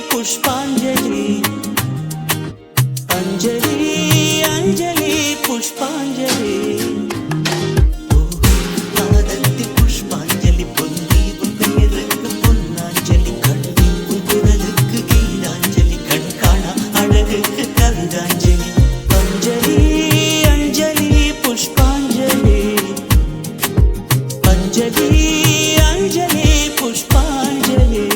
पुष्पांजलि अंजलि अंजलि पुष्पांजलि नादत्ति पुष्पांजलि பொன்னி உன் பெயருக்கு பொன்னாஞ்சலி கண்ணி உன் குரலுக்கு கீதாஞ்சலி கண் காணா அழகுக்கு கவிதாஞ்சலி அஞ்சலி அஞ்சலி புஷ்பாஞ்சலி அஞ்சலி அஞ்சலி புஷ்பாஞ்சலி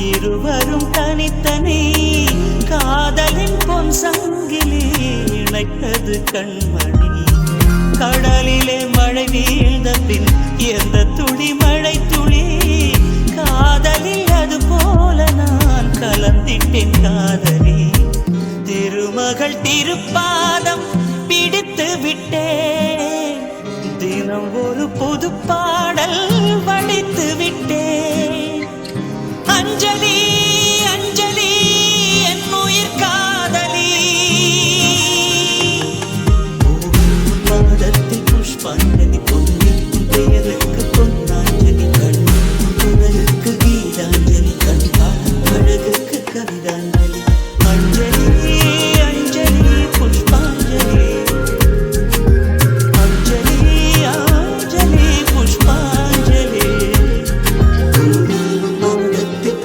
இருவரும் தனித்தனி காதலின் பொன் சங்கிலி இணைத்தது கண்மணி கடலிலே மழை வீழ்ந்த பின் எந்த துளி மழை துளி காதலில் அது போல நான் கலந்திட்டேன் காதலி திருமகள் திருப்பாதம் பிடித்து விட்டேன் தினம் ஒரு புது பாடல் வடித்து விட்டேன் अंजलि अंजलि என் உயிர் காதலி பாதத்தில் புஷ்பாஞ்சலி பொன்னி உன் பெயருக்கு பொன்னாஞ்சலி கண்ணி உன் குரலுக்கு கீதாஞ்சலி கண் அழகுக்கு கவிதாஞ்சலி அஞ்சலி அஞ்சலி புஷ்பாஞ்சலி அஞ்சலி அஞ்சலி புஷ்பாஞ்சலி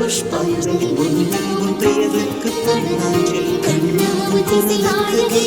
पुष्पांजलि பொன்னி உன் பெயருக்கு பொன்னாஞ்சலி கண்ணி உன் குரலுக்கு கீதாஞ்சலி